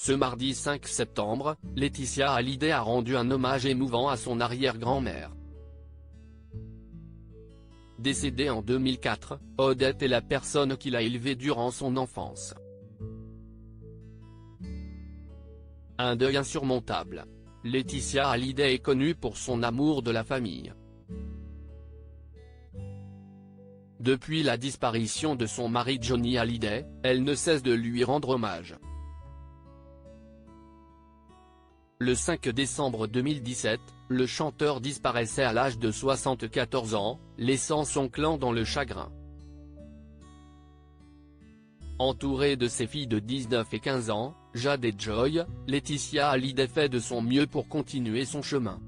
Ce mardi 5 septembre, Laetitia Hallyday a rendu un hommage émouvant à son arrière-grand-mère. Décédée en 2004, Odette est la personne qui l'a élevée durant son enfance. Un deuil insurmontable. Laetitia Hallyday est connue pour son amour de la famille. Depuis la disparition de son mari Johnny Hallyday, elle ne cesse de lui rendre hommage. Le 5 décembre 2017, le chanteur disparaissait à l'âge de 74 ans, laissant son clan dans le chagrin. Entourée de ses filles de 19 et 15 ans, Jade et Joy, Laetitia Hallyday fait de son mieux pour continuer son chemin.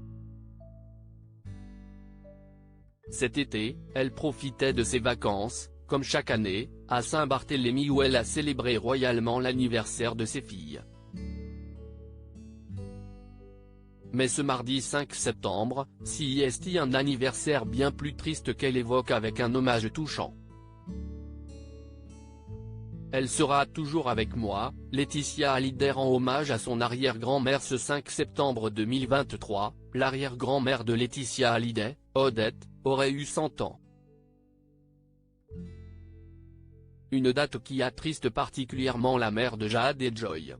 Cet été, elle profitait de ses vacances, comme chaque année, à Saint-Barthélemy où elle a célébré royalement l'anniversaire de ses filles. Mais ce mardi 5 septembre, c'est un anniversaire bien plus triste qu'elle évoque avec un hommage touchant. Elle sera toujours avec moi, Laetitia Hallyday rend hommage à son arrière-grand-mère ce 5 septembre 2023, l'arrière-grand-mère de Laetitia Hallyday, Odette, aurait eu 100 ans. Une date qui attriste particulièrement la mère de Jade et Joy.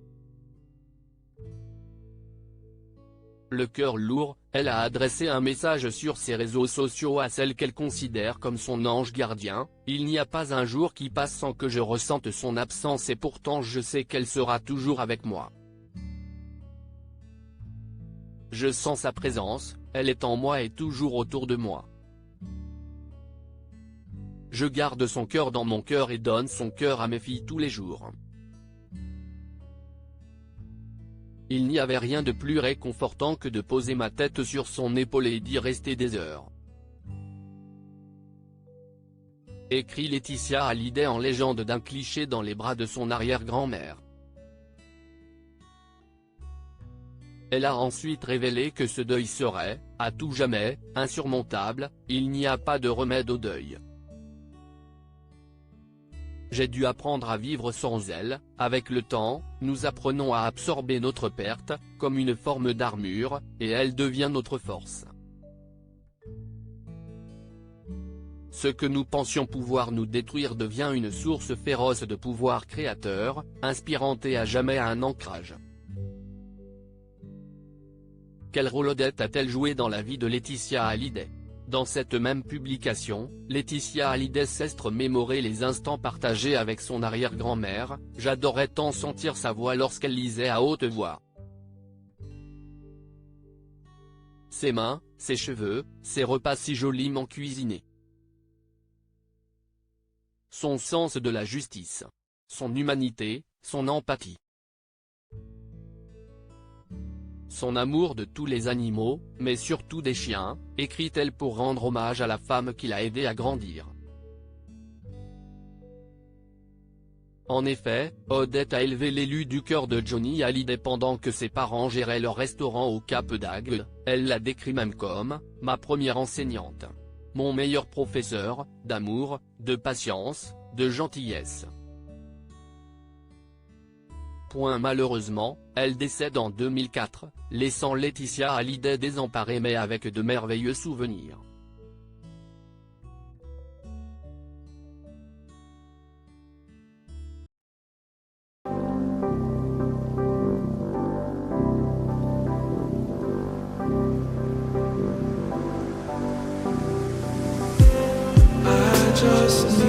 Le cœur lourd, elle a adressé un message sur ses réseaux sociaux à celle qu'elle considère comme son ange gardien. Il n'y a pas un jour qui passe sans que je ressente son absence et pourtant je sais qu'elle sera toujours avec moi. Je sens sa présence, elle est en moi et toujours autour de moi. Je garde son cœur dans mon cœur et donne son cœur à mes filles tous les jours. Il n'y avait rien de plus réconfortant que de poser ma tête sur son épaule et d'y rester des heures. Écrit Laetitia Hallyday en légende d'un cliché dans les bras de son arrière-grand-mère. Elle a ensuite révélé que ce deuil serait, à tout jamais, insurmontable. Il n'y a pas de remède au deuil. J'ai dû apprendre à vivre sans elle. Avec le temps, nous apprenons à absorber notre perte, comme une forme d'armure, et elle devient notre force. Ce que nous pensions pouvoir nous détruire devient une source féroce de pouvoir créateur, inspirant et à jamais un ancrage. Quel rôle Odette a-t-elle joué dans la vie de Laetitia Hallyday? Dans cette même publication, Laetitia Hallyday cesse de mémorer les instants partagés avec son arrière-grand-mère. J'adorais tant sentir sa voix lorsqu'elle lisait à haute voix. Ses mains, ses cheveux, ses repas si joliment cuisinés. Son sens de la justice. Son humanité, son empathie. Son amour de tous les animaux, mais surtout des chiens, écrit-elle pour rendre hommage à la femme qui l'a aidée à grandir. En effet, Odette a élevé l'élu du cœur de Johnny Hallyday pendant que ses parents géraient leur restaurant au Cap d'Agde. Elle l'a décrit même comme « ma première enseignante. Mon meilleur professeur, d'amour, de patience, de gentillesse ». Malheureusement, elle décède en 2004, laissant Laetitia Hallyday désemparée mais avec de merveilleux souvenirs. I just